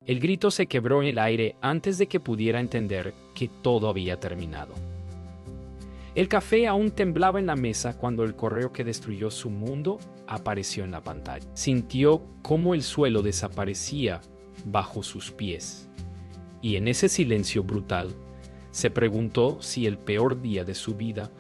El grito se quebró en el aire antes de que pudiera entender que todo había terminado. El café aún temblaba en la mesa cuando el correo que destruyó su mundo apareció en la pantalla. Sintió cómo el suelo desaparecía bajo sus pies. Y en ese silencio brutal, se preguntó si el peor día de su vida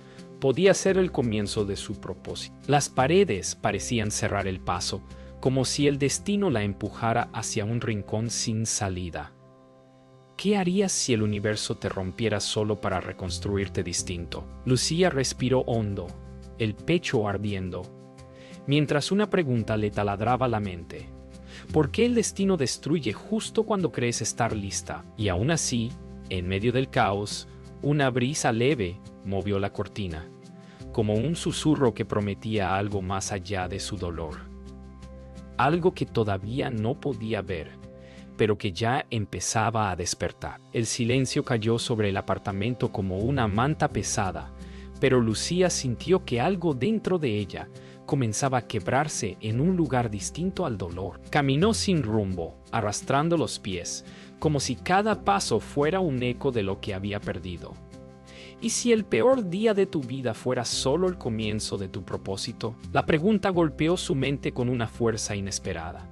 podía ser el comienzo de su propósito. Las paredes parecían cerrar el paso, como si el destino la empujara hacia un rincón sin salida. ¿Qué harías si el universo te rompiera solo para reconstruirte distinto? Lucía respiró hondo, el pecho ardiendo, mientras una pregunta le taladraba la mente. ¿Por qué el destino destruye justo cuando crees estar lista? Y aún así, en medio del caos, una brisa leve movió la cortina, como un susurro que prometía algo más allá de su dolor. Algo que todavía no podía ver, pero que ya empezaba a despertar. El silencio cayó sobre el apartamento como una manta pesada, pero Lucía sintió que algo dentro de ella comenzaba a quebrarse en un lugar distinto al dolor. Caminó sin rumbo, arrastrando los pies, como si cada paso fuera un eco de lo que había perdido. ¿Y si el peor día de tu vida fuera solo el comienzo de tu propósito? La pregunta golpeó su mente con una fuerza inesperada.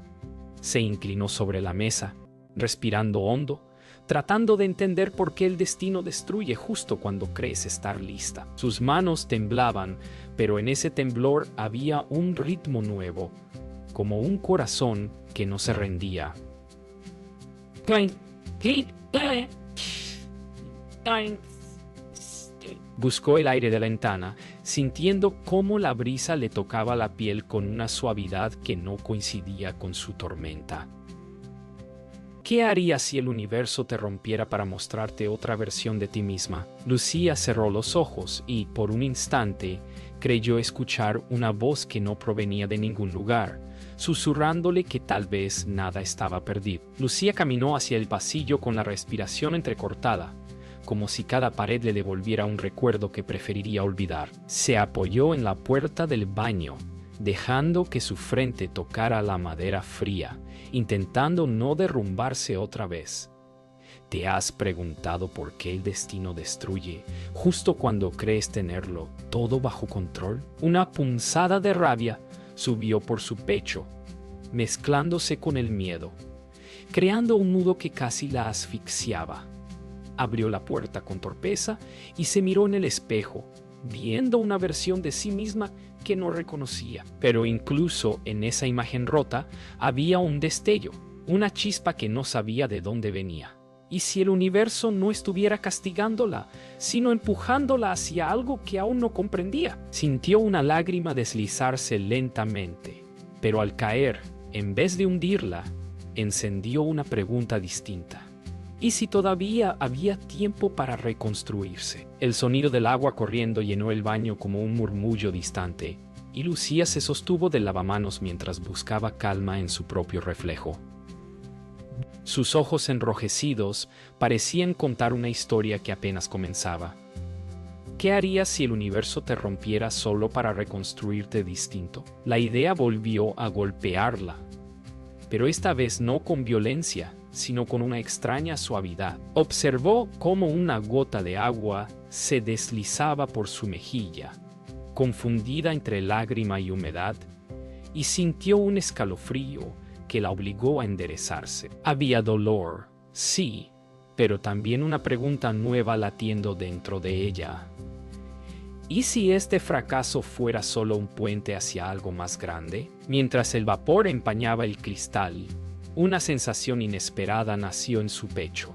Se inclinó sobre la mesa, respirando hondo, tratando de entender por qué el destino destruye justo cuando crees estar lista. Sus manos temblaban, pero en ese temblor había un ritmo nuevo, como un corazón que no se rendía. Buscó el aire de la ventana, sintiendo cómo la brisa le tocaba la piel con una suavidad que no coincidía con su tormenta. ¿Qué harías si el universo te rompiera para mostrarte otra versión de ti misma? Lucía cerró los ojos y, por un instante, creyó escuchar una voz que no provenía de ningún lugar, susurrándole que tal vez nada estaba perdido. Lucía caminó hacia el pasillo con la respiración entrecortada, como si cada pared le devolviera un recuerdo que preferiría olvidar. Se apoyó en la puerta del baño, dejando que su frente tocara la madera fría, intentando no derrumbarse otra vez. ¿Te has preguntado por qué el destino destruye justo cuando crees tenerlo todo bajo control? Una punzada de rabia subió por su pecho, mezclándose con el miedo, creando un nudo que casi la asfixiaba. Abrió la puerta con torpeza y se miró en el espejo, viendo una versión de sí misma que no reconocía. Pero incluso en esa imagen rota había un destello, una chispa que no sabía de dónde venía. ¿Y si el universo no estuviera castigándola, sino empujándola hacia algo que aún no comprendía? Sintió una lágrima deslizarse lentamente, pero al caer, en vez de hundirla, encendió una pregunta distinta. ¿Y si todavía había tiempo para reconstruirse? El sonido del agua corriendo llenó el baño como un murmullo distante, y Lucía se sostuvo del lavamanos mientras buscaba calma en su propio reflejo. Sus ojos enrojecidos parecían contar una historia que apenas comenzaba. ¿Qué harías si el universo te rompiera solo para reconstruirte distinto? La idea volvió a golpearla, pero esta vez no con violencia, sino con una extraña suavidad. Observó cómo una gota de agua se deslizaba por su mejilla, confundida entre lágrima y humedad, y sintió un escalofrío que la obligó a enderezarse. Había dolor, sí, pero también una pregunta nueva latiendo dentro de ella. ¿Y si este fracaso fuera solo un puente hacia algo más grande? Mientras el vapor empañaba el cristal, una sensación inesperada nació en su pecho,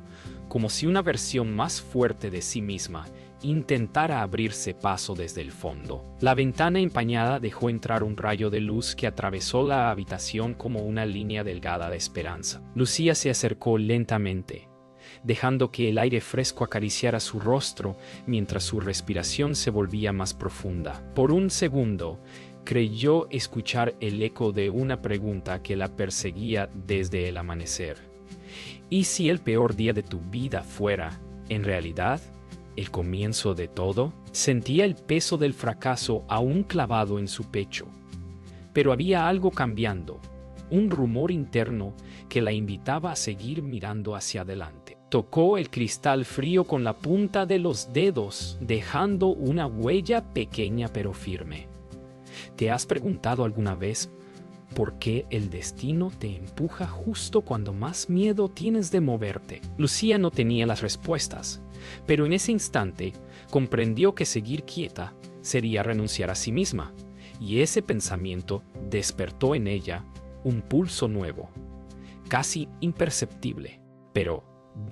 como si una versión más fuerte de sí misma intentara abrirse paso desde el fondo. La ventana empañada dejó entrar un rayo de luz que atravesó la habitación como una línea delgada de esperanza. Lucía se acercó lentamente, dejando que el aire fresco acariciara su rostro mientras su respiración se volvía más profunda. Por un segundo, creyó escuchar el eco de una pregunta que la perseguía desde el amanecer. ¿Y si el peor día de tu vida fuera, en realidad, el comienzo de todo? Sentía el peso del fracaso aún clavado en su pecho. Pero había algo cambiando. un rumor interno que la invitaba a seguir mirando hacia adelante. Tocó el cristal frío con la punta de los dedos, dejando una huella pequeña pero firme. ¿Te has preguntado alguna vez por qué el destino te empuja justo cuando más miedo tienes de moverte? Lucía no tenía las respuestas, pero en ese instante comprendió que seguir quieta sería renunciar a sí misma, y ese pensamiento despertó en ella un pulso nuevo, casi imperceptible, pero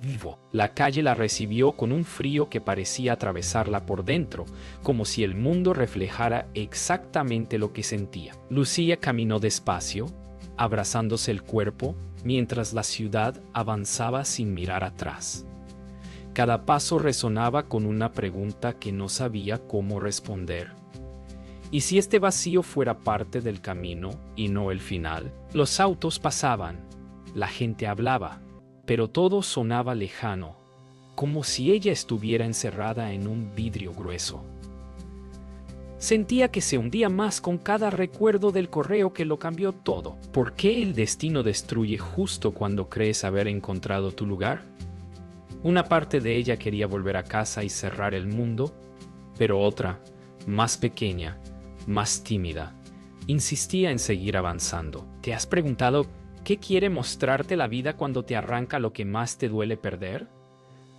vivo. La calle la recibió con un frío que parecía atravesarla por dentro, como si el mundo reflejara exactamente lo que sentía. Lucía caminó despacio, abrazándose el cuerpo, mientras la ciudad avanzaba sin mirar atrás. Cada paso resonaba con una pregunta que no sabía cómo responder. ¿Y si este vacío fuera parte del camino y no el final? Los autos pasaban, la gente hablaba, pero todo sonaba lejano, como si ella estuviera encerrada en un vidrio grueso. Sentía que se hundía más con cada recuerdo del correo que lo cambió todo. ¿Por qué el destino destruye justo cuando crees haber encontrado tu lugar? Una parte de ella quería volver a casa y cerrar el mundo, pero otra, más pequeña, más tímida, insistía en seguir avanzando. ¿Te has preguntado qué quiere mostrarte la vida cuando te arranca lo que más te duele perder?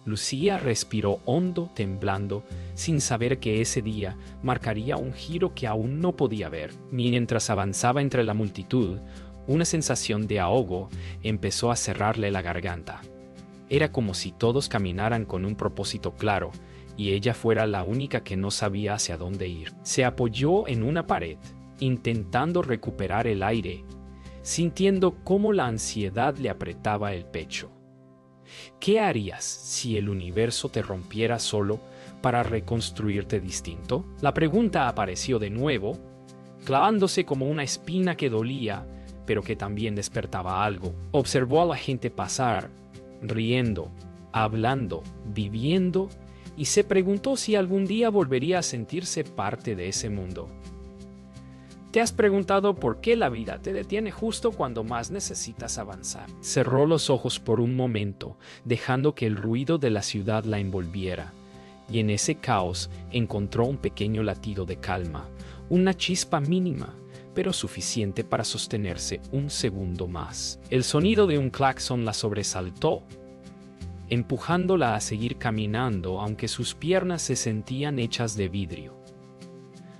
Lucía respiró hondo, temblando, sin saber que ese día marcaría un giro que aún no podía ver. Mientras avanzaba entre la multitud, una sensación de ahogo empezó a cerrarle la garganta. Era como si todos caminaran con un propósito claro, y ella fuera la única que no sabía hacia dónde ir. Se apoyó en una pared, intentando recuperar el aire, sintiendo cómo la ansiedad le apretaba el pecho. ¿Qué harías si el universo te rompiera solo para reconstruirte distinto? La pregunta apareció de nuevo, clavándose como una espina que dolía, pero que también despertaba algo. Observó a la gente pasar, riendo, hablando, viviendo, y se preguntó si algún día volvería a sentirse parte de ese mundo. ¿Te has preguntado por qué la vida te detiene justo cuando más necesitas avanzar? Cerró los ojos por un momento, dejando que el ruido de la ciudad la envolviera, y en ese caos encontró un pequeño latido de calma, una chispa mínima, pero suficiente para sostenerse un segundo más. El sonido de un claxon la sobresaltó, empujándola a seguir caminando aunque sus piernas se sentían hechas de vidrio.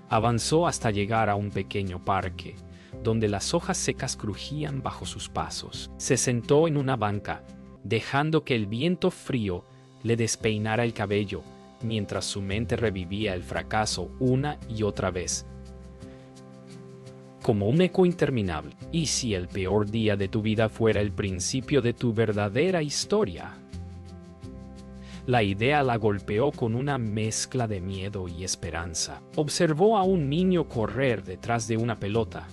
Avanzó hasta llegar a un pequeño parque, donde las hojas secas crujían bajo sus pasos. Se sentó en una banca, dejando que el viento frío le despeinara el cabello, mientras su mente revivía el fracaso una y otra vez, como un eco interminable. ¿Y si el peor día de tu vida fuera el principio de tu verdadera historia? La idea la golpeó con una mezcla de miedo y esperanza. Observó a un niño correr detrás de una pelota,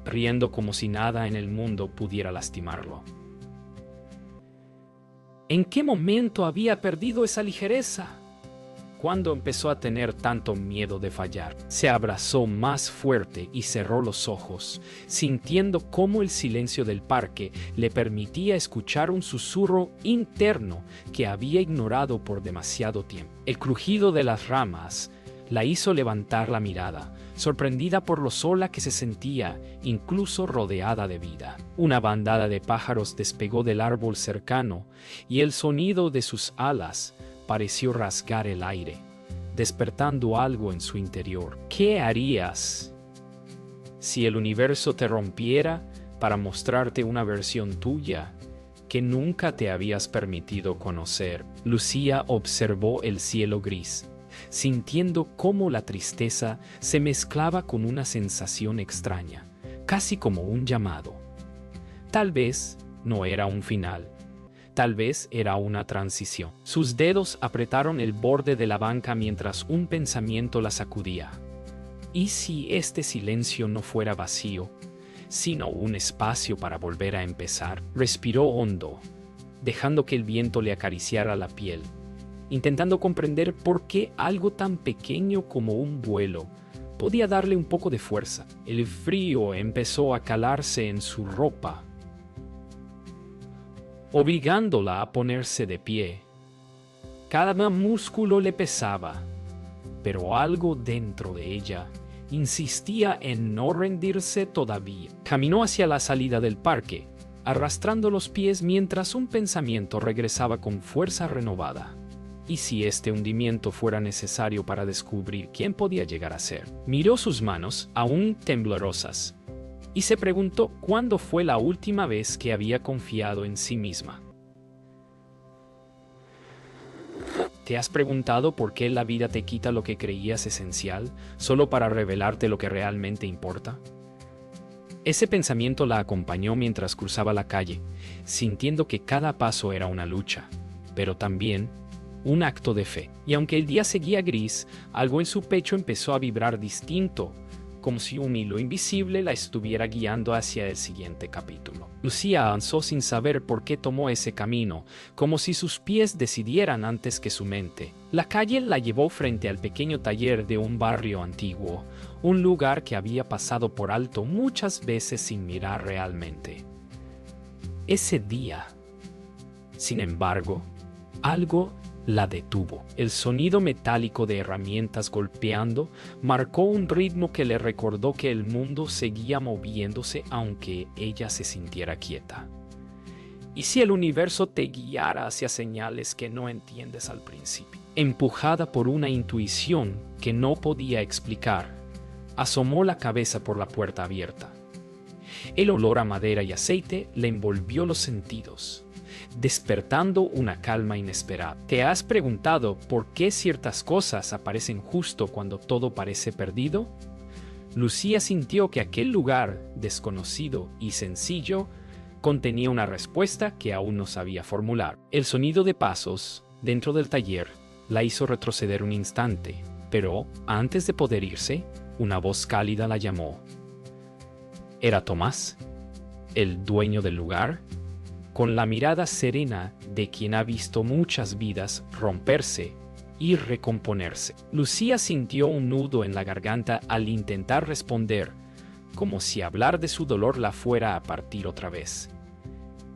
riendo como si nada en el mundo pudiera lastimarlo. ¿En qué momento había perdido esa ligereza? ¿Cuándo empezó a tener tanto miedo de fallar? Se abrazó más fuerte y cerró los ojos, sintiendo cómo el silencio del parque le permitía escuchar un susurro interno que había ignorado por demasiado tiempo. El crujido de las ramas la hizo levantar la mirada, sorprendida por lo sola que se sentía, incluso rodeada de vida. Una bandada de pájaros despegó del árbol cercano, y el sonido de sus alas pareció rasgar el aire, despertando algo en su interior. ¿Qué harías si el universo te rompiera para mostrarte una versión tuya que nunca te habías permitido conocer? Lucía observó el cielo gris, sintiendo cómo la tristeza se mezclaba con una sensación extraña, casi como un llamado. Tal vez no era un final. Tal vez era una transición. Sus dedos apretaron el borde de la banca mientras un pensamiento la sacudía. ¿Y si este silencio no fuera vacío, sino un espacio para volver a empezar? Respiró hondo, dejando que el viento le acariciara la piel, intentando comprender por qué algo tan pequeño como un vuelo podía darle un poco de fuerza. El frío empezó a calarse en su ropa, obligándola a ponerse de pie. Cada músculo le pesaba, pero algo dentro de ella insistía en no rendirse todavía. Caminó hacia la salida del parque, arrastrando los pies mientras un pensamiento regresaba con fuerza renovada. ¿Y si este hundimiento fuera necesario para descubrir quién podía llegar a ser? Miró sus manos, aún temblorosas, y se preguntó cuándo fue la última vez que había confiado en sí misma. ¿Te has preguntado por qué la vida te quita lo que creías esencial, solo para revelarte lo que realmente importa? Ese pensamiento la acompañó mientras cruzaba la calle, sintiendo que cada paso era una lucha, pero también un acto de fe. Y aunque el día seguía gris, algo en su pecho empezó a vibrar distinto, como si un hilo invisible la estuviera guiando hacia el siguiente capítulo. Lucía avanzó sin saber por qué tomó ese camino, como si sus pies decidieran antes que su mente. La calle la llevó frente al pequeño taller de un barrio antiguo, un lugar que había pasado por alto muchas veces sin mirar realmente. Ese día, sin embargo, algo la detuvo. El sonido metálico de herramientas golpeando marcó un ritmo que le recordó que el mundo seguía moviéndose aunque ella se sintiera quieta. ¿Y si el universo te guiara hacia señales que no entiendes al principio? Empujada por una intuición que no podía explicar, asomó la cabeza por la puerta abierta. El olor a madera y aceite le envolvió los sentidos, despertando una calma inesperada. ¿Te has preguntado por qué ciertas cosas aparecen justo cuando todo parece perdido? Lucía sintió que aquel lugar, desconocido y sencillo, contenía una respuesta que aún no sabía formular. El sonido de pasos dentro del taller la hizo retroceder un instante, pero antes de poder irse, una voz cálida la llamó. ¿Era Tomás, el dueño del lugar? Con la mirada serena de quien ha visto muchas vidas romperse y recomponerse. Lucía sintió un nudo en la garganta al intentar responder, como si hablar de su dolor la fuera a partir otra vez.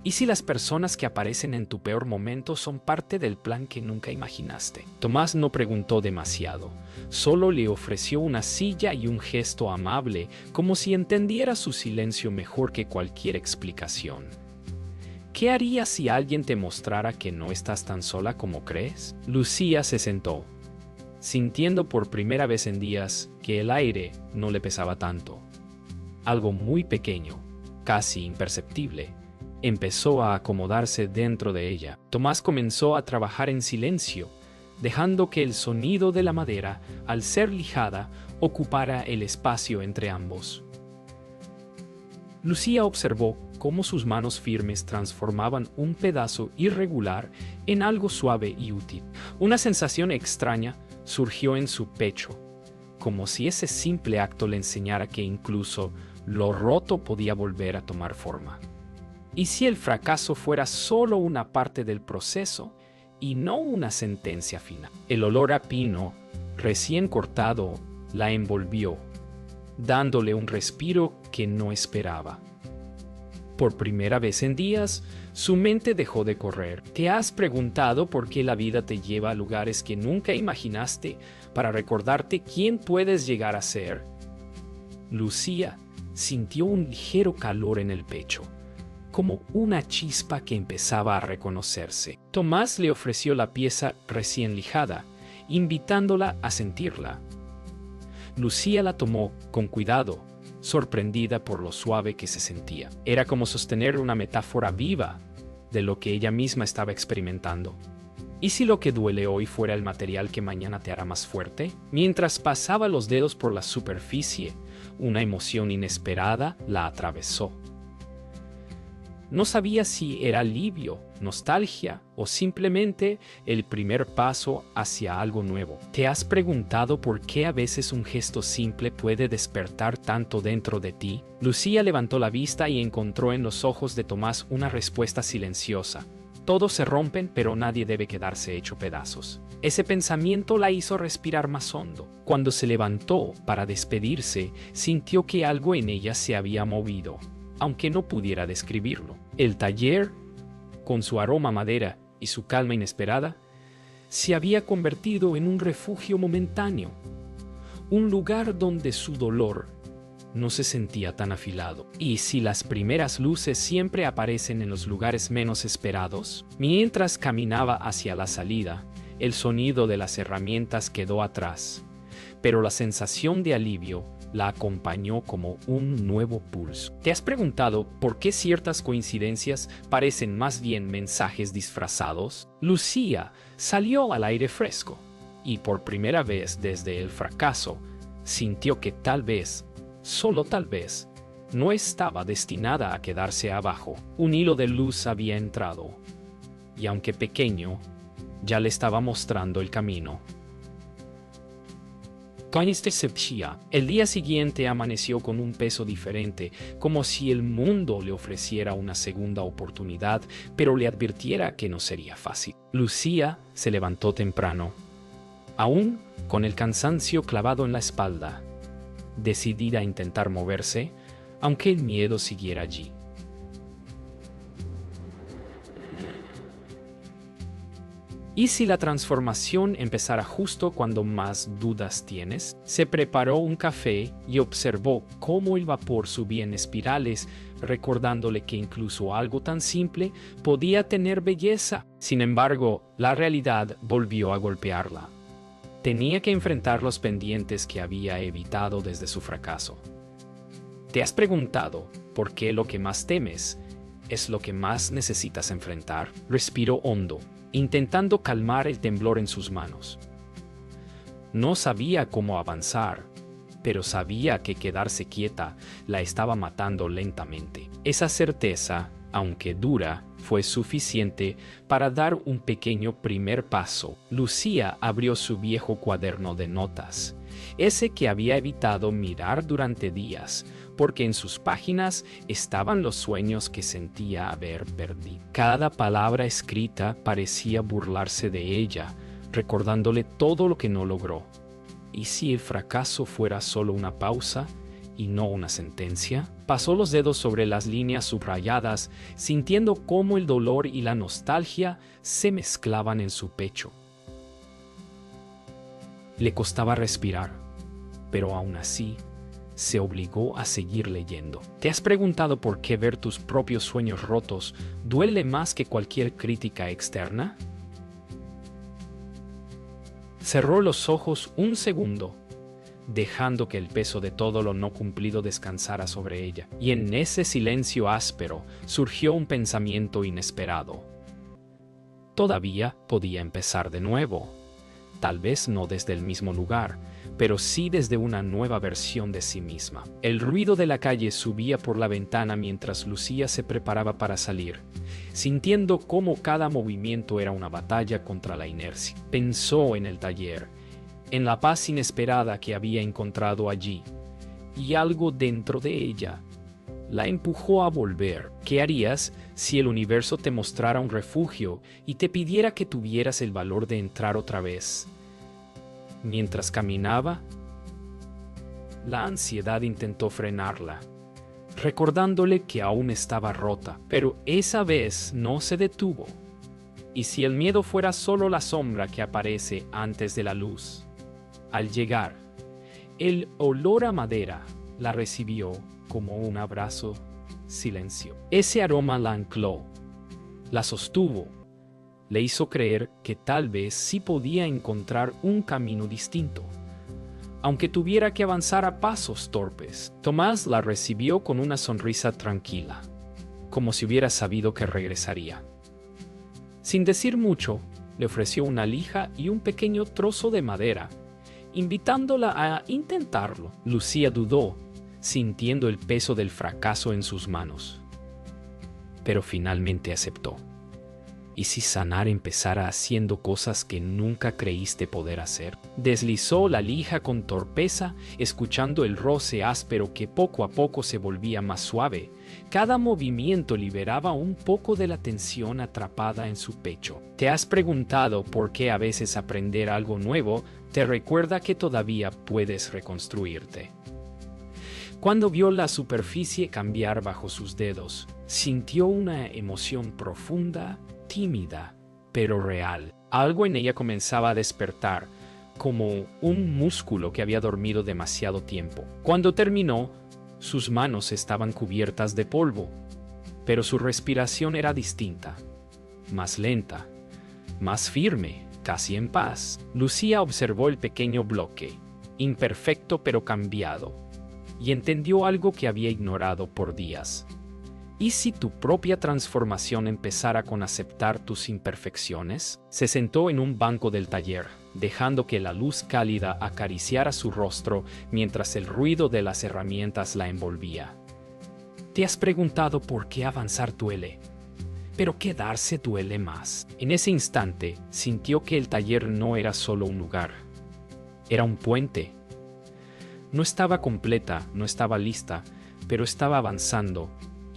¿Y si las personas que aparecen en tu peor momento son parte del plan que nunca imaginaste? Tomás no preguntó demasiado, solo le ofreció una silla y un gesto amable, como si entendiera su silencio mejor que cualquier explicación. ¿Qué harías si alguien te mostrara que no estás tan sola como crees? Lucía se sentó, sintiendo por primera vez en días que el aire no le pesaba tanto. Algo muy pequeño, casi imperceptible, empezó a acomodarse dentro de ella. Tomás comenzó a trabajar en silencio, dejando que el sonido de la madera, al ser lijada, ocupara el espacio entre ambos. Lucía observó cómo sus manos firmes transformaban un pedazo irregular en algo suave y útil. Una sensación extraña surgió en su pecho, como si ese simple acto le enseñara que incluso lo roto podía volver a tomar forma. ¿Y si el fracaso fuera solo una parte del proceso y no una sentencia final? El olor a pino, recién cortado, la envolvió, dándole un respiro que no esperaba. Por primera vez en días, su mente dejó de correr. ¿Te has preguntado por qué la vida te lleva a lugares que nunca imaginaste para recordarte quién puedes llegar a ser? Lucía sintió un ligero calor en el pecho, como una chispa que empezaba a reconocerse. Tomás le ofreció la pieza recién lijada, invitándola a sentirla. Lucía la tomó con cuidado, sorprendida por lo suave que se sentía. Era como sostener una metáfora viva de lo que ella misma estaba experimentando. ¿Y si lo que duele hoy fuera el material que mañana te hará más fuerte? Mientras pasaba los dedos por la superficie, una emoción inesperada la atravesó. No sabía si era alivio, nostalgia o simplemente el primer paso hacia algo nuevo. ¿Te has preguntado por qué a veces un gesto simple puede despertar tanto dentro de ti? Lucía levantó la vista y encontró en los ojos de Tomás una respuesta silenciosa. Todos se rompen, pero nadie debe quedarse hecho pedazos. Ese pensamiento la hizo respirar más hondo. Cuando se levantó para despedirse, sintió que algo en ella se había movido, aunque no pudiera describirlo. El taller, con su aroma a madera y su calma inesperada, se había convertido en un refugio momentáneo, un lugar donde su dolor no se sentía tan afilado. Y si las primeras luces siempre aparecen en los lugares menos esperados, mientras caminaba hacia la salida, el sonido de las herramientas quedó atrás, pero la sensación de alivio la acompañó como un nuevo pulso. ¿Te has preguntado por qué ciertas coincidencias parecen más bien mensajes disfrazados? Lucía salió al aire fresco y por primera vez desde el fracaso sintió que tal vez, solo tal vez, no estaba destinada a quedarse abajo. Un hilo de luz había entrado y aunque pequeño, ya le estaba mostrando el camino. El día siguiente amaneció con un peso diferente, como si el mundo le ofreciera una segunda oportunidad, pero le advirtiera que no sería fácil. Lucía se levantó temprano, aún con el cansancio clavado en la espalda, decidida a intentar moverse, aunque el miedo siguiera allí. ¿Y si la transformación empezara justo cuando más dudas tienes? Se preparó un café y observó cómo el vapor subía en espirales, recordándole que incluso algo tan simple podía tener belleza. Sin embargo, la realidad volvió a golpearla. Tenía que enfrentar los pendientes que había evitado desde su fracaso. ¿Te has preguntado por qué lo que más temes es lo que más necesitas enfrentar? Respiró hondo, intentando calmar el temblor en sus manos. No sabía cómo avanzar, pero sabía que quedarse quieta la estaba matando lentamente. Esa certeza, aunque dura, fue suficiente para dar un pequeño primer paso. Lucía abrió su viejo cuaderno de notas, ese que había evitado mirar durante días, porque en sus páginas estaban los sueños que sentía haber perdido. Cada palabra escrita parecía burlarse de ella, recordándole todo lo que no logró. ¿Y si el fracaso fuera solo una pausa y no una sentencia? Pasó los dedos sobre las líneas subrayadas, sintiendo cómo el dolor y la nostalgia se mezclaban en su pecho. Le costaba respirar, pero aún así se obligó a seguir leyendo. ¿Te has preguntado por qué ver tus propios sueños rotos duele más que cualquier crítica externa? Cerró los ojos un segundo, dejando que el peso de todo lo no cumplido descansara sobre ella. Y en ese silencio áspero surgió un pensamiento inesperado. Todavía podía empezar de nuevo. Tal vez no desde el mismo lugar, pero sí desde una nueva versión de sí misma. El ruido de la calle subía por la ventana mientras Lucía se preparaba para salir, sintiendo cómo cada movimiento era una batalla contra la inercia. Pensó en el taller, en la paz inesperada que había encontrado allí, y algo dentro de ella la empujó a volver. ¿Qué harías si el universo te mostrara un refugio y te pidiera que tuvieras el valor de entrar otra vez? Mientras caminaba, la ansiedad intentó frenarla, recordándole que aún estaba rota, pero esa vez no se detuvo. ¿Y si el miedo fuera solo la sombra que aparece antes de la luz? Al llegar, el olor a madera la recibió como un abrazo silencio. Ese aroma la ancló, la sostuvo, le hizo creer que tal vez sí podía encontrar un camino distinto, aunque tuviera que avanzar a pasos torpes. Tomás la recibió con una sonrisa tranquila, como si hubiera sabido que regresaría. Sin decir mucho, le ofreció una lija y un pequeño trozo de madera, invitándola a intentarlo. Lucía dudó, sintiendo el peso del fracaso en sus manos, pero finalmente aceptó. ¿Y si sanar empezara haciendo cosas que nunca creíste poder hacer? Deslizó la lija con torpeza, escuchando el roce áspero que poco a poco se volvía más suave. Cada movimiento liberaba un poco de la tensión atrapada en su pecho. ¿Te has preguntado por qué a veces aprender algo nuevo te recuerda que todavía puedes reconstruirte? Cuando vio la superficie cambiar bajo sus dedos, sintió una emoción profunda, tímida, pero real. Algo en ella comenzaba a despertar, como un músculo que había dormido demasiado tiempo. Cuando terminó, sus manos estaban cubiertas de polvo, pero su respiración era distinta, más lenta, más firme, casi en paz. Lucía observó el pequeño bloque, imperfecto pero cambiado, y entendió algo que había ignorado por días. ¿Y si tu propia transformación empezara con aceptar tus imperfecciones? Se sentó en un banco del taller, dejando que la luz cálida acariciara su rostro mientras el ruido de las herramientas la envolvía. ¿Te has preguntado por qué avanzar duele? Pero quedarse duele más. En ese instante, sintió que el taller no era solo un lugar. Era un puente. No estaba completa, no estaba lista, pero estaba avanzando.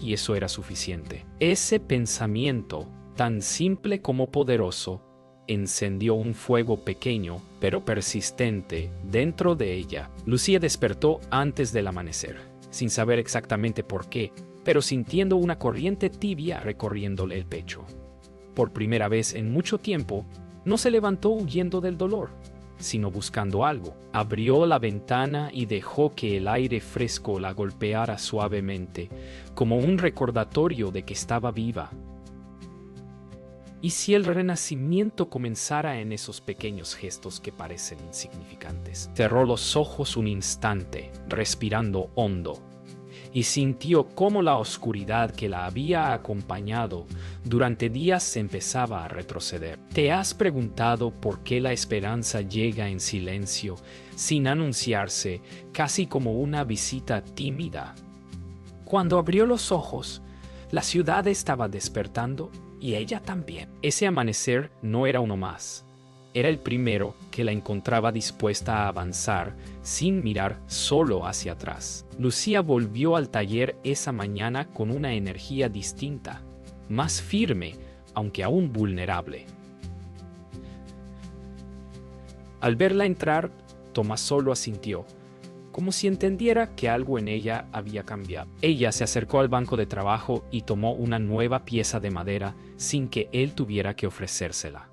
Y eso era suficiente. Ese pensamiento, tan simple como poderoso, encendió un fuego pequeño, pero persistente, dentro de ella. Lucía despertó antes del amanecer, sin saber exactamente por qué, pero sintiendo una corriente tibia recorriéndole el pecho. Por primera vez en mucho tiempo, no se levantó huyendo del dolor, sino buscando algo. Abrió la ventana y dejó que el aire fresco la golpeara suavemente, como un recordatorio de que estaba viva. ¿Y si el renacimiento comenzara en esos pequeños gestos que parecen insignificantes? Cerró los ojos un instante, respirando hondo, y sintió cómo la oscuridad que la había acompañado durante días se empezaba a retroceder. ¿Te has preguntado por qué la esperanza llega en silencio, sin anunciarse, casi como una visita tímida? Cuando abrió los ojos, la ciudad estaba despertando y ella también. Ese amanecer no era uno más. Era el primero que la encontraba dispuesta a avanzar sin mirar solo hacia atrás. Lucía volvió al taller esa mañana con una energía distinta, más firme, aunque aún vulnerable. Al verla entrar, Tomás solo asintió, como si entendiera que algo en ella había cambiado. Ella se acercó al banco de trabajo y tomó una nueva pieza de madera sin que él tuviera que ofrecérsela.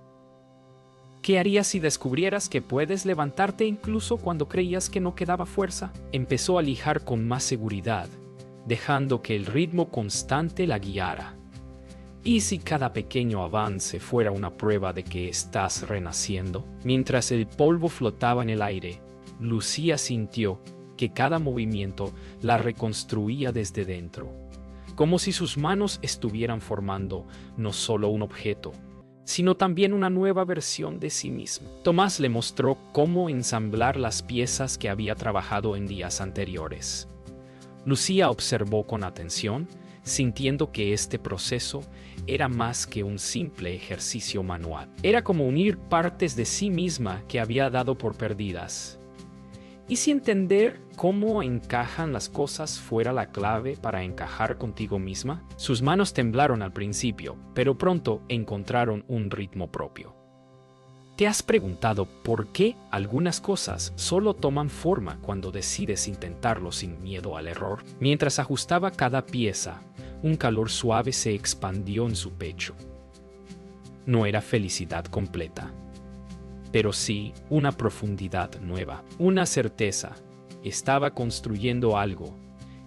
¿Qué harías si descubrieras que puedes levantarte incluso cuando creías que no quedaba fuerza? Empezó a lijar con más seguridad, dejando que el ritmo constante la guiara. ¿Y si cada pequeño avance fuera una prueba de que estás renaciendo? Mientras el polvo flotaba en el aire, Lucía sintió que cada movimiento la reconstruía desde dentro, como si sus manos estuvieran formando no solo un objeto, sino también una nueva versión de sí mismo. Tomás le mostró cómo ensamblar las piezas que había trabajado en días anteriores. Lucía observó con atención, sintiendo que este proceso era más que un simple ejercicio manual. Era como unir partes de sí misma que había dado por perdidas. ¿Y si entender cómo encajan las cosas fuera la clave para encajar contigo misma? Sus manos temblaron al principio, pero pronto encontraron un ritmo propio. ¿Te has preguntado por qué algunas cosas solo toman forma cuando decides intentarlo sin miedo al error? Mientras ajustaba cada pieza, un calor suave se expandió en su pecho. No era felicidad completa, pero sí una profundidad nueva, una certeza. Estaba construyendo algo,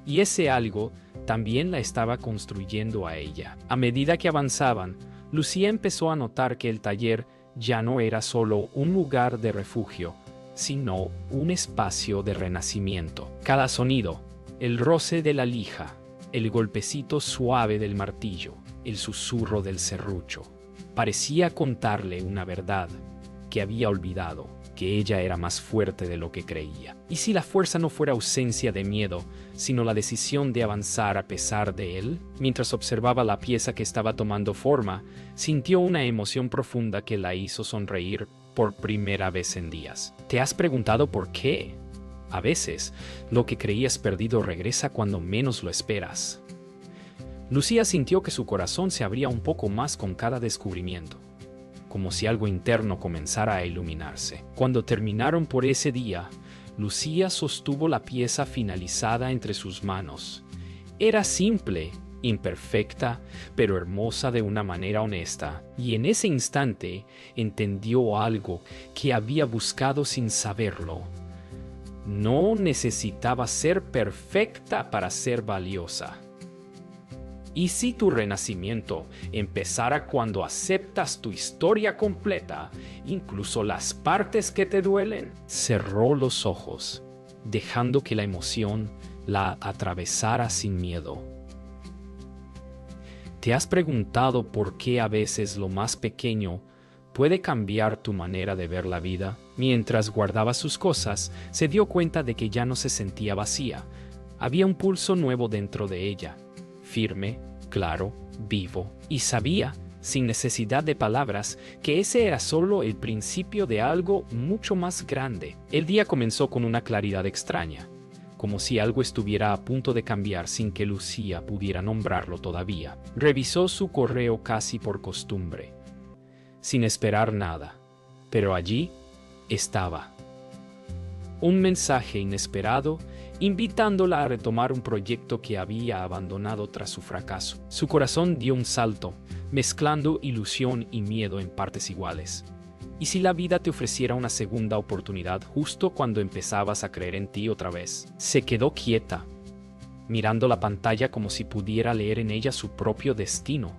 y ese algo también la estaba construyendo a ella. A medida que avanzaban, Lucía empezó a notar que el taller ya no era solo un lugar de refugio, sino un espacio de renacimiento. Cada sonido, el roce de la lija, el golpecito suave del martillo, el susurro del serrucho, parecía contarle una verdad. que había olvidado que ella era más fuerte de lo que creía. Y si la fuerza no fuera ausencia de miedo, sino la decisión de avanzar a pesar de él, mientras observaba la pieza que estaba tomando forma, sintió una emoción profunda que la hizo sonreír por primera vez en días. ¿Te has preguntado por qué? A veces, lo que creías perdido regresa cuando menos lo esperas. Lucía sintió que su corazón se abría un poco más con cada descubrimiento, como si algo interno comenzara a iluminarse. Cuando terminaron por ese día, Lucía sostuvo la pieza finalizada entre sus manos. Era simple, imperfecta, pero hermosa de una manera honesta, y en ese instante entendió algo que había buscado sin saberlo. No necesitaba ser perfecta para ser valiosa. ¿Y si tu renacimiento empezara cuando aceptas tu historia completa, incluso las partes que te duelen? Cerró los ojos, dejando que la emoción la atravesara sin miedo. ¿Te has preguntado por qué a veces lo más pequeño puede cambiar tu manera de ver la vida? Mientras guardaba sus cosas, se dio cuenta de que ya no se sentía vacía. Había un pulso nuevo dentro de ella, firme, claro, vivo, y sabía, sin necesidad de palabras, que ese era solo el principio de algo mucho más grande. El día comenzó con una claridad extraña, como si algo estuviera a punto de cambiar sin que Lucía pudiera nombrarlo todavía. Revisó su correo casi por costumbre, sin esperar nada, pero allí estaba. Un mensaje inesperado invitándola a retomar un proyecto que había abandonado tras su fracaso. Su corazón dio un salto, mezclando ilusión y miedo en partes iguales. ¿Y si la vida te ofreciera una segunda oportunidad justo cuando empezabas a creer en ti otra vez? Se quedó quieta, mirando la pantalla como si pudiera leer en ella su propio destino.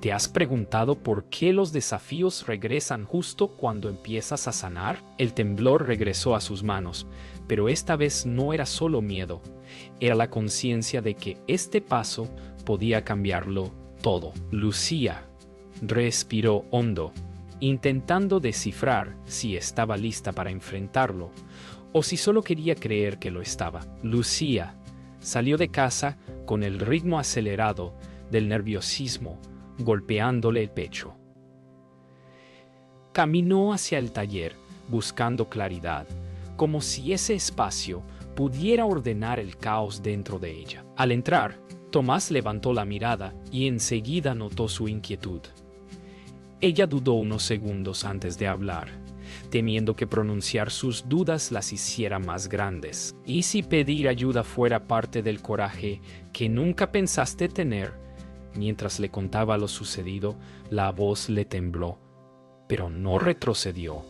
¿Te has preguntado por qué los desafíos regresan justo cuando empiezas a sanar? El temblor regresó a sus manos, pero esta vez no era solo miedo, era la conciencia de que este paso podía cambiarlo todo. Lucía respiró hondo, intentando descifrar si estaba lista para enfrentarlo o si solo quería creer que lo estaba. Lucía salió de casa con el ritmo acelerado del nerviosismo golpeándole el pecho. Caminó hacia el taller, buscando claridad, como si ese espacio pudiera ordenar el caos dentro de ella. Al entrar, Tomás levantó la mirada y enseguida notó su inquietud. Ella dudó unos segundos antes de hablar, temiendo que pronunciar sus dudas las hiciera más grandes. ¿Y si pedir ayuda fuera parte del coraje que nunca pensaste tener? Mientras le contaba lo sucedido, la voz le tembló, pero no retrocedió.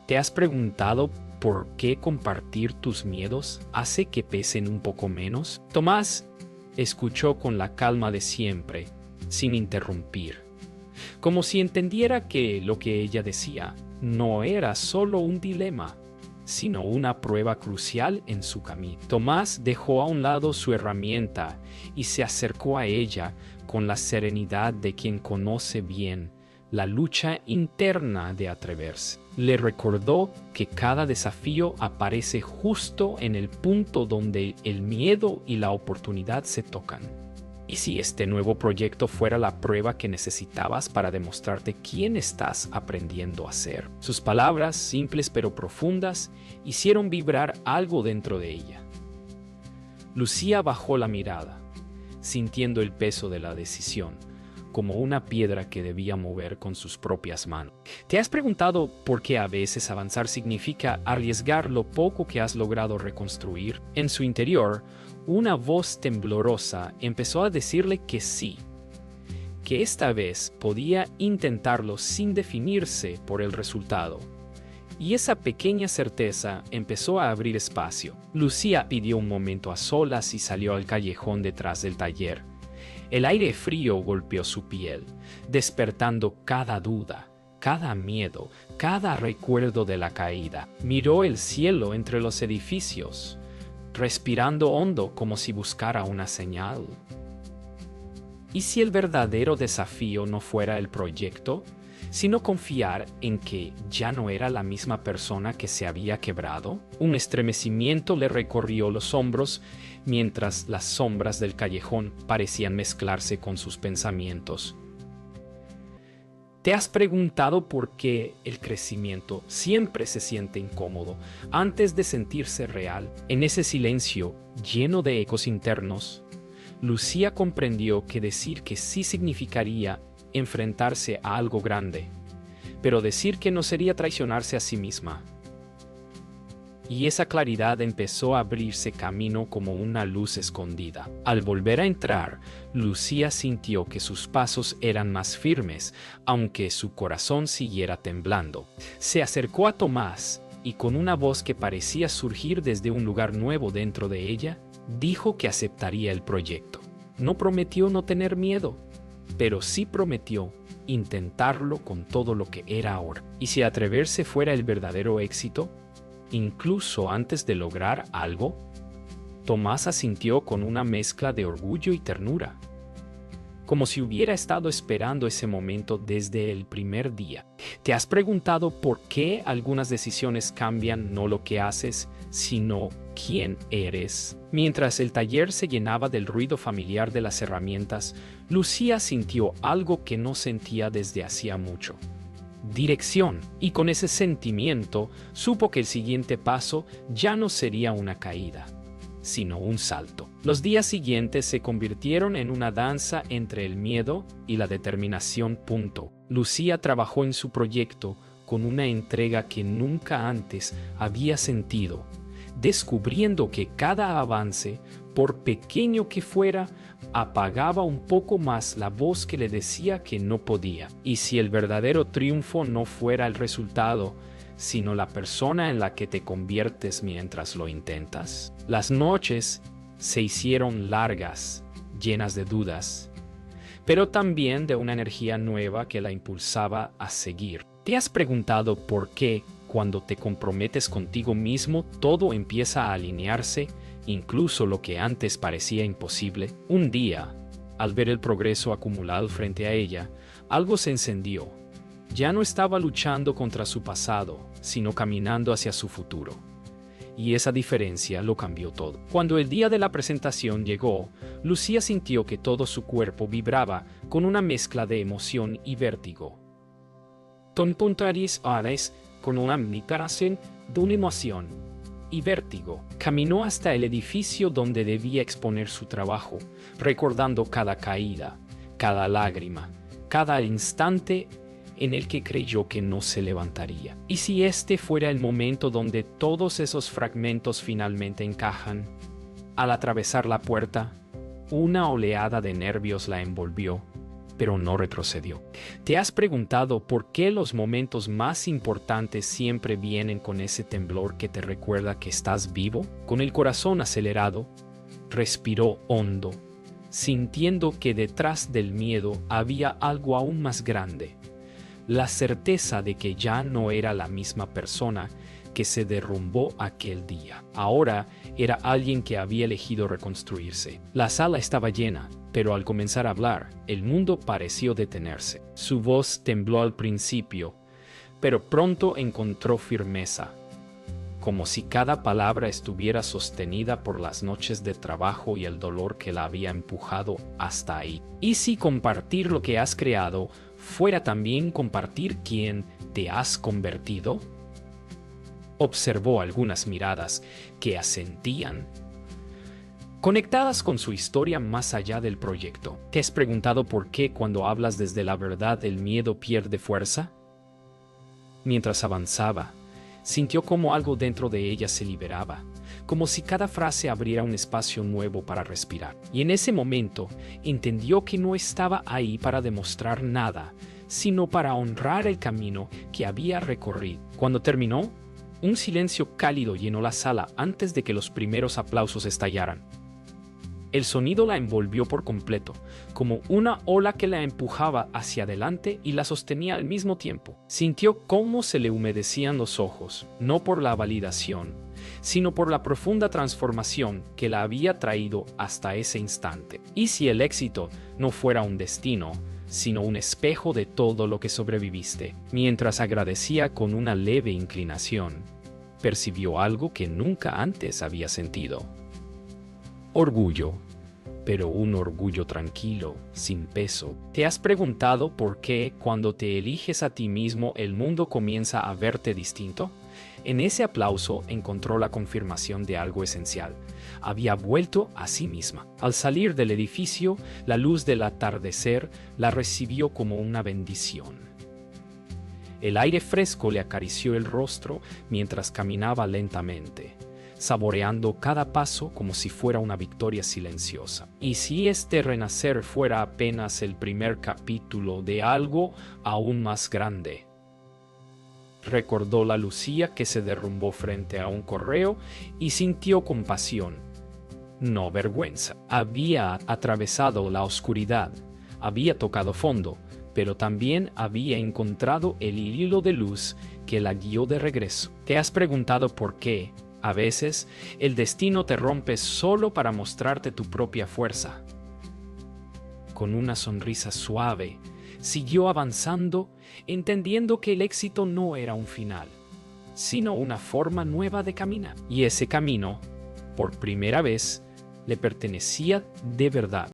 ¿Te has preguntado por qué compartir tus miedos hace que pesen un poco menos? Tomás escuchó con la calma de siempre, sin interrumpir, como si entendiera que lo que ella decía no era solo un dilema, sino una prueba crucial en su camino. Tomás dejó a un lado su herramienta y se acercó a ella con la serenidad de quien conoce bien la lucha interna de atreverse. Le recordó que cada desafío aparece justo en el punto donde el miedo y la oportunidad se tocan. ¿Y si este nuevo proyecto fuera la prueba que necesitabas para demostrarte quién estás aprendiendo a ser? Sus palabras, simples pero profundas, hicieron vibrar algo dentro de ella. Lucía bajó la mirada, sintiendo el peso de la decisión, como una piedra que debía mover con sus propias manos. ¿Te has preguntado por qué a veces avanzar significa arriesgar lo poco que has logrado reconstruir? En su interior, una voz temblorosa empezó a decirle que sí, que esta vez podía intentarlo sin definirse por el resultado. Y esa pequeña certeza empezó a abrir espacio. Lucía pidió un momento a solas y salió al callejón detrás del taller. El aire frío golpeó su piel, despertando cada duda, cada miedo, cada recuerdo de la caída. Miró el cielo entre los edificios, respirando hondo como si buscara una señal. ¿Y si el verdadero desafío no fuera el proyecto, sino confiar en que ya no era la misma persona que se había quebrado? Un estremecimiento le recorrió los hombros mientras las sombras del callejón parecían mezclarse con sus pensamientos. ¿Te has preguntado por qué el crecimiento siempre se siente incómodo antes de sentirse real? En ese silencio lleno de ecos internos, Lucía comprendió que decir que sí significaría enfrentarse a algo grande, pero decir que no sería traicionarse a sí misma. Y esa claridad empezó a abrirse camino como una luz escondida. Al volver a entrar, Lucía sintió que sus pasos eran más firmes, aunque su corazón siguiera temblando. Se acercó a Tomás y con una voz que parecía surgir desde un lugar nuevo dentro de ella, dijo que aceptaría el proyecto. No prometió no tener miedo, pero sí prometió intentarlo con todo lo que era ahora. Y si atreverse fuera el verdadero éxito, incluso antes de lograr algo, Tomás asintió con una mezcla de orgullo y ternura, como si hubiera estado esperando ese momento desde el primer día. ¿Te has preguntado por qué algunas decisiones cambian no lo que haces, sino quién eres? Mientras el taller se llenaba del ruido familiar de las herramientas, Lucía sintió algo que no sentía desde hacía mucho: dirección. Y con ese sentimiento supo que el siguiente paso ya no sería una caída, sino un salto. Los días siguientes se convirtieron en una danza entre el miedo y la determinación. Lucía trabajó en su proyecto con una entrega que nunca antes había sentido, descubriendo que cada avance, por pequeño que fuera, apagaba un poco más la voz que le decía que no podía. Y si el verdadero triunfo no fuera el resultado, sino la persona en la que te conviertes mientras lo intentas. Las noches se hicieron largas, llenas de dudas, pero también de una energía nueva que la impulsaba a seguir. ¿Te has preguntado por qué, cuando te comprometes contigo mismo, todo empieza a alinearse, incluso lo que antes parecía imposible? Un día, al ver el progreso acumulado frente a ella, algo se encendió. Ya no estaba luchando contra su pasado, sino caminando hacia su futuro. Y esa diferencia lo cambió todo. Cuando el día de la presentación llegó, Lucía sintió que todo su cuerpo vibraba con una mezcla de emoción y vértigo. Con una mezcla de una emoción y vértigo, caminó hasta el edificio donde debía exponer su trabajo, recordando cada caída, cada lágrima, cada instante en el que creyó que no se levantaría. ¿Y si este fuera el momento donde todos esos fragmentos finalmente encajan? Al atravesar la puerta, una oleada de nervios la envolvió, pero no retrocedió. ¿Te has preguntado por qué los momentos más importantes siempre vienen con ese temblor que te recuerda que estás vivo? Con el corazón acelerado, respiró hondo, sintiendo que detrás del miedo había algo aún más grande: la certeza de que ya no era la misma persona que se derrumbó aquel día. Ahora era alguien que había elegido reconstruirse. La sala estaba llena, pero al comenzar a hablar, el mundo pareció detenerse. Su voz tembló al principio, pero pronto encontró firmeza, como si cada palabra estuviera sostenida por las noches de trabajo y el dolor que la había empujado hasta ahí. ¿Y si compartir lo que has creado fuera también compartir quién te has convertido? Observó algunas miradas que asentían, conectadas con su historia más allá del proyecto. ¿Te has preguntado por qué cuando hablas desde la verdad el miedo pierde fuerza? Mientras avanzaba, sintió como algo dentro de ella se liberaba, como si cada frase abriera un espacio nuevo para respirar. Y en ese momento entendió que no estaba ahí para demostrar nada, sino para honrar el camino que había recorrido. Cuando terminó, un silencio cálido llenó la sala antes de que los primeros aplausos estallaran. El sonido la envolvió por completo, como una ola que la empujaba hacia adelante y la sostenía al mismo tiempo. Sintió cómo se le humedecían los ojos, no por la validación, sino por la profunda transformación que la había traído hasta ese instante. ¿Y si el éxito no fuera un destino, sino un espejo de todo lo que sobreviviste? Mientras agradecía con una leve inclinación, percibió algo que nunca antes había sentido. Orgullo, pero un orgullo tranquilo, sin peso. ¿Te has preguntado por qué cuando te eliges a ti mismo el mundo comienza a verte distinto? En ese aplauso encontró la confirmación de algo esencial. Había vuelto a sí misma. Al salir del edificio, la luz del atardecer la recibió como una bendición. El aire fresco le acarició el rostro mientras caminaba lentamente, saboreando cada paso como si fuera una victoria silenciosa. ¿Y si este renacer fuera apenas el primer capítulo de algo aún más grande? Recordó la Lucía que se derrumbó frente a un correo y sintió compasión, no vergüenza. Había atravesado la oscuridad, había tocado fondo, pero también había encontrado el hilo de luz que la guió de regreso. ¿Te has preguntado por qué? A veces, el destino te rompe solo para mostrarte tu propia fuerza. Con una sonrisa suave, siguió avanzando, entendiendo que el éxito no era un final, sino una forma nueva de caminar. Y ese camino, por primera vez, le pertenecía de verdad.